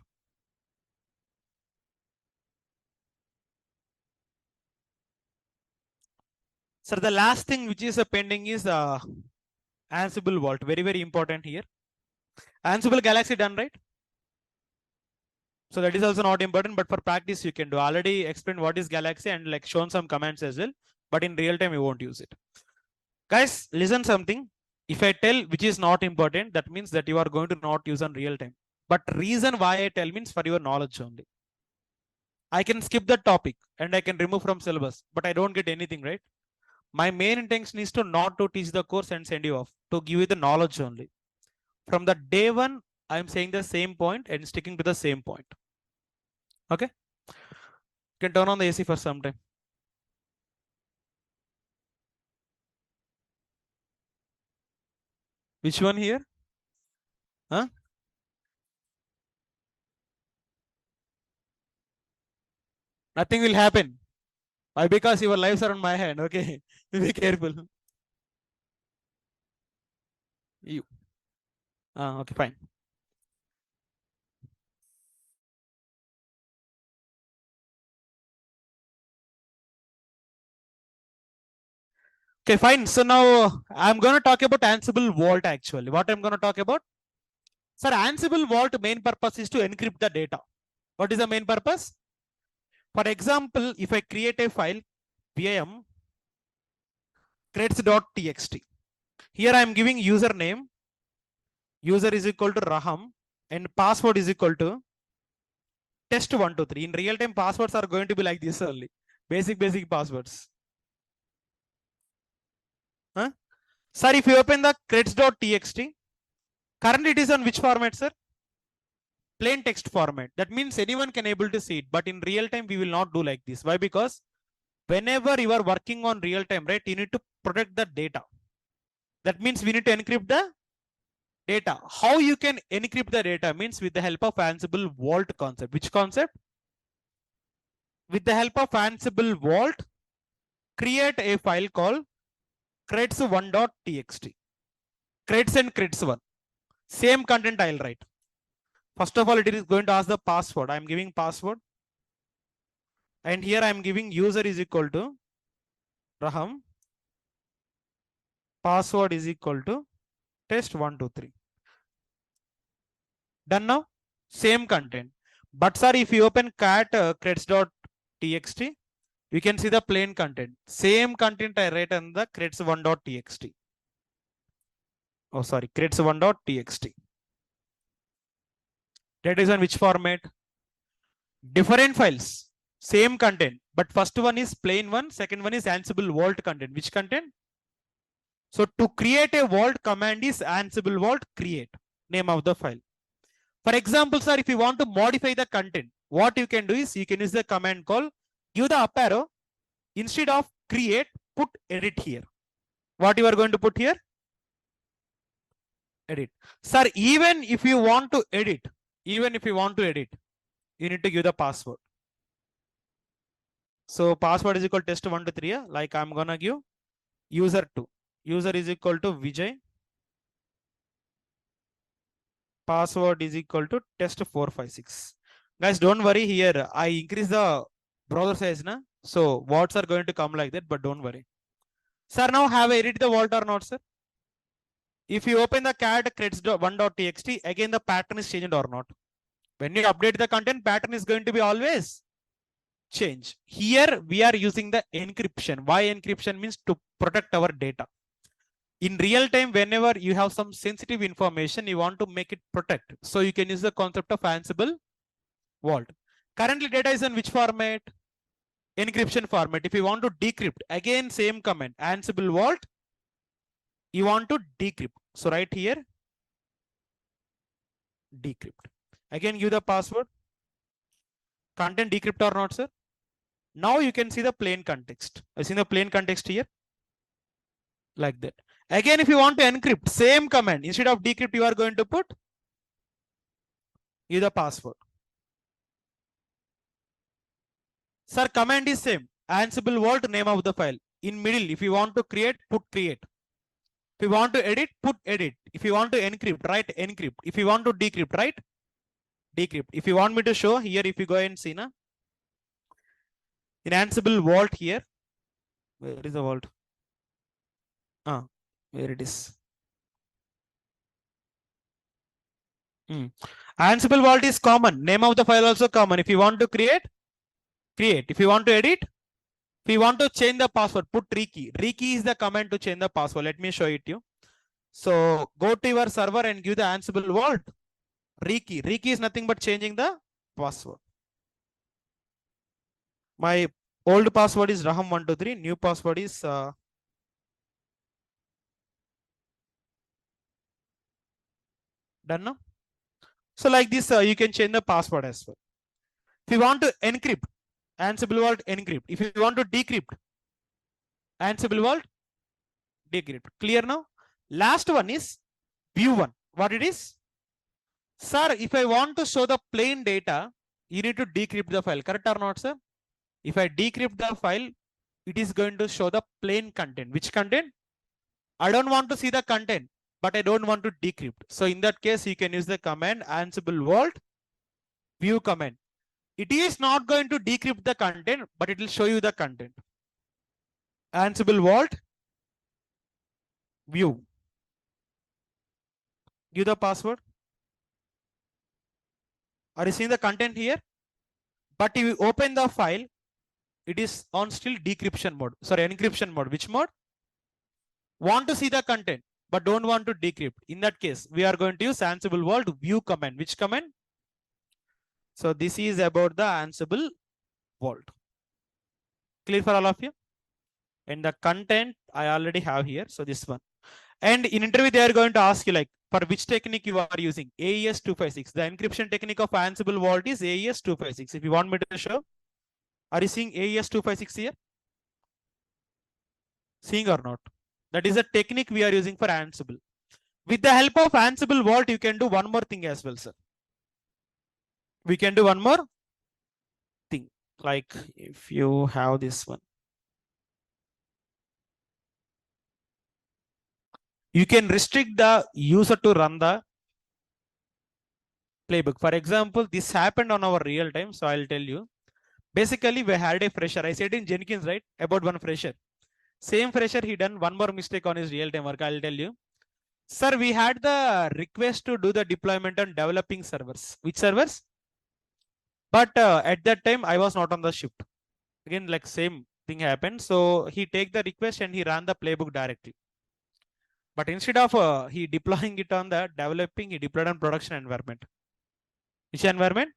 So the last thing which is pending is Ansible Vault. Very, very important here. Ansible Galaxy done, right? So that is also not important, but for practice you can do. Already explain what is Galaxy and like shown some commands as well, but in real time you won't use it. Guys, listen something. If I tell which is not important, that means that you are going to not use on real time. But reason why I tell means for your knowledge only. I can skip the topic and I can remove from syllabus, but I don't get anything, right? My main intention is to not to teach the course and send you off, to give you the knowledge only. From the day one, I'm saying the same point and sticking to the same point. Okay? You can turn on the AC for some time. Which one here? Huh? Nothing will happen. Why? Because your lives are on my hand. Okay? Be careful. You. Okay, fine. Okay, fine. So now I'm going to talk about Ansible Vault actually. What I'm going to talk about? Sir, Ansible Vault main purpose is to encrypt the data. What is the main purpose? For example, if I create a file, vim creds.txt. Here I am giving username. User is equal to Raham and password is equal to test123. In real time, passwords are going to be like this only. Basic passwords. Huh? Sir, if you open the creds.txt, currently it is on which format, sir? Plain text format. That means anyone can able to see it. But in real time, we will not do like this. Why? Because whenever you are working on real time, right, you need to protect the data. That means we need to encrypt the data. How you can encrypt the data means with the help of Ansible Vault concept. Which concept? With the help of Ansible Vault, create a file called creds1.txt. Creds and creds1. Same content I'll write. First of all, it is going to ask the password. I'm giving password. And here I'm giving user is equal to Raham. Password is equal to test123. Done now? Same content. But sir, if you open cat creds.txt, you can see the plain content. Same content I write on the creds1.txt. Oh, sorry, creds1.txt. That is on which format? Different files, same content. But first one is plain one, second one is Ansible Vault content. Which content? So to create a Vault command is Ansible Vault create, name of the file. For example, sir, if you want to modify the content, what you can do is you can use the command call, give the up arrow, instead of create, put edit here. What you are going to put here? Edit. Sir, even if you want to edit, you need to give the password. So password is equal to test123. Like I'm gonna give user2. User is equal to Vijay. Password is equal to test456. Guys, don't worry here. I increase the browser size, na? So words are going to come like that, but don't worry. Sir, now have I edited the vault or not, sir? If you open the cat creds1.txt, again the pattern is changed or not? When you update the content, pattern is going to be always change. Here we are using the encryption. Why encryption? Means to protect our data. In real time, whenever you have some sensitive information, you want to make it protect. So you can use the concept of Ansible Vault. Currently data is in which format? Encryption format. If you want to decrypt, again same command, Ansible Vault, you want to decrypt. So right here, decrypt. Again give the password. Content decrypt or not, sir? Now you can see the plain context. I see the plain context here. Like that. Again, if you want to encrypt, same command. Instead of decrypt, you are going to put give the password. Sir, command is same. Ansible Vault, name of the file. In middle, if you want to create, put create. If you want to edit, put edit. If you want to encrypt, write encrypt. If you want to decrypt, write decrypt. If you want me to show here, if you go and see, na, in Ansible Vault here, where is the vault? Where it is. Ansible Vault is common. Name of the file also common. If you want to create, create. If you want to edit, if you want to change the password, put rekey. Rekey is the command to change the password. Let me show it to you. So go to your server and give the Ansible Vault rekey. Rekey is nothing but changing the password. My old password is Raham123. New password is done now. So like this, you can change the password as well. If you want to encrypt, Ansible Vault encrypt. If you want to decrypt, Ansible Vault decrypt. Clear now? Last one is view one. What it is? Sir, if I want to show the plain data, you need to decrypt the file. Correct or not, sir? If I decrypt the file, it is going to show the plain content. Which content? I don't want to see the content, but I don't want to decrypt. So in that case, you can use the command Ansible Vault view command. It is not going to decrypt the content, but it will show you the content. Ansible Vault view. Give the password. Are you seeing the content here? But if you open the file, it is on still decryption mode. Sorry, encryption mode. Which mode? Want to see the content, but don't want to decrypt. In that case, we are going to use Ansible Vault view command. Which command? So this is about the Ansible Vault. Clear for all of you? And the content I already have here. So this one. And in interview, they are going to ask you like, for which technique you are using? AES 256. The encryption technique of Ansible Vault is AES 256. If you want me to show, are you seeing AES 256 here? Seeing or not? That is a technique we are using for Ansible. With the help of Ansible Vault, you can do one more thing as well, sir. We can do one more thing. Like if you have this one, you can restrict the user to run the playbook. For example, this happened on our real time. So I'll tell you. Basically, we had a fresher. I said in Jenkins, right? About one fresher. Same fresher, he done one more mistake on his real time work. I'll tell you. Sir, we had the request to do the deployment on developing servers. Which servers? But at that time, I was not on the shift. Again, like same thing happened. So he take the request and he ran the playbook directly. But instead of he deploying it on the developing, he deployed on production environment. Which environment?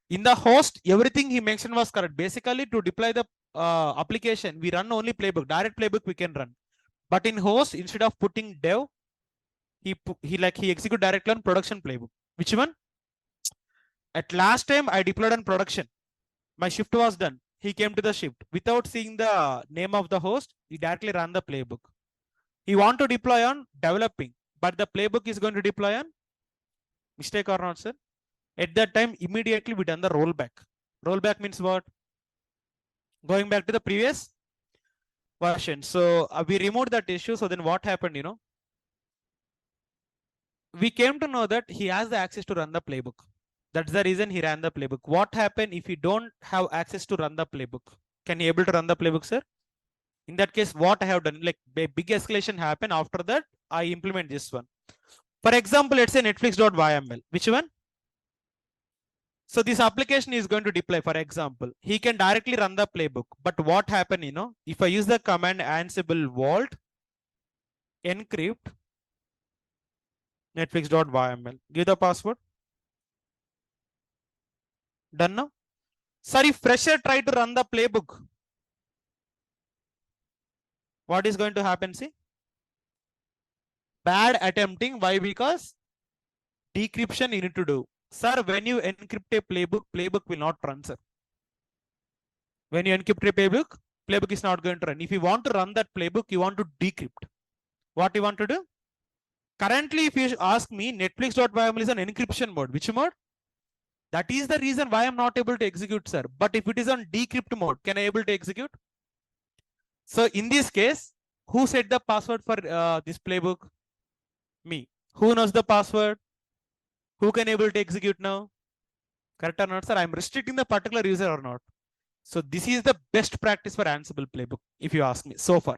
In the host, everything he mentioned was correct. Basically, to deploy the application, we run only playbook. Direct playbook we can run. But in host, instead of putting dev, he execute directly on production playbook. Which one? At last time I deployed on production. My shift was done. He came to the shift without seeing the name of the host. He directly ran the playbook. He want to deploy on developing, but the playbook is going to deploy on mistake or not, sir? At that time, immediately we done the rollback. Rollback means what? Going back to the previous version. So we removed that issue. So then what happened, you know? We came to know that he has the access to run the playbook. That's the reason he ran the playbook. What happened if you don't have access to run the playbook? Can you able to run the playbook, sir? In that case, what I have done, like a big escalation happened. After that, I implement this one. For example, let's say Netflix.yml. Which one? So this application is going to deploy, for example, he can directly run the playbook. But what happened, you know, if I use the command Ansible Vault encrypt Netflix.yml, give the password. Done now? Sir, if fresher try to run the playbook, what is going to happen? See, bad attempting. Why? Because decryption you need to do. Sir, when you encrypt a playbook, playbook will not run, sir. When you encrypt a playbook, playbook is not going to run. If you want to run that playbook, you want to decrypt. What you want to do? Currently, if you ask me, Netflix.yml is on encryption mode. Which mode? That is the reason why I'm not able to execute, sir. But if it is on decrypt mode, can I able to execute? So in this case, who set the password for this playbook? Me. Who knows the password? Who can able to execute now? Correct or not, sir? I'm restricting the particular user or not. So this is the best practice for Ansible playbook, if you ask me, so far.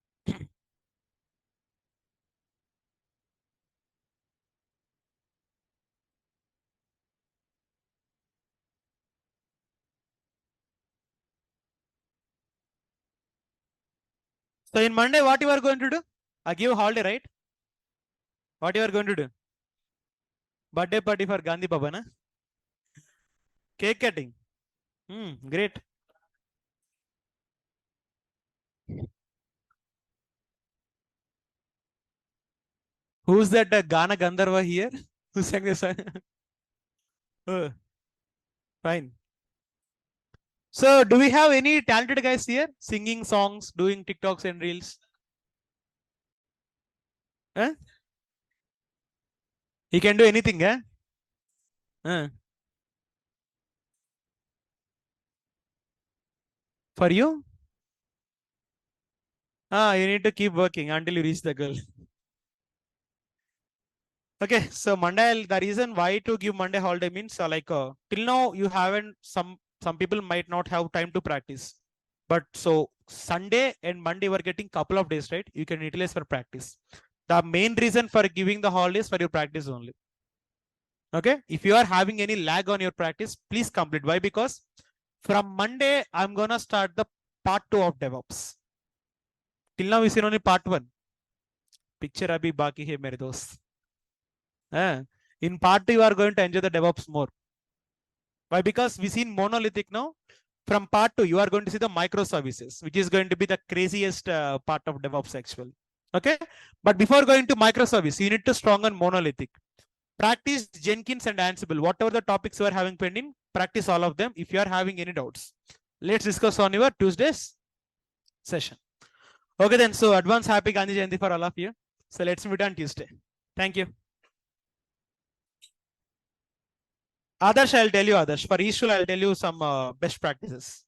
So in Monday, what you are going to do? I give holiday, right? What you are going to do? Birthday party for Gandhi Baba, na? Cake cutting. Great. Who's that Gana Gandharva here? Who sang this song? Oh, fine. So, do we have any talented guys here singing songs, doing TikToks and reels? Huh? He can do anything, eh? Huh? For you? You need to keep working until you reach the goal. Okay, so Monday, the reason why to give Monday holiday means till now you haven't some people might not have time to practice, but so Sunday and Monday we're getting couple of days, right? You can utilize for practice. The main reason for giving the holidays for your practice only. Okay, if you are having any lag on your practice, please complete. Why? Because from Monday I'm gonna start the part 2 of DevOps. Till now we seen only part 1. Picture abhi baki hai mere dost. In part 2 you are going to enjoy the DevOps more. Why? Because we seen monolithic now. From part 2 you are going to see the microservices, which is going to be the craziest part of DevOps actually. Okay, but before going to microservice, you need to strong on monolithic. Practice Jenkins and Ansible. Whatever the topics you are having pending, practice all of them. If you are having any doubts, let's discuss on your Tuesday's session. Okay then, so advance happy Gandhi Jayanti for all of you. So let's meet on Tuesday. Thank you. Adarsh, I'll tell you Adarsh. For Ishul, I'll tell you some best practices.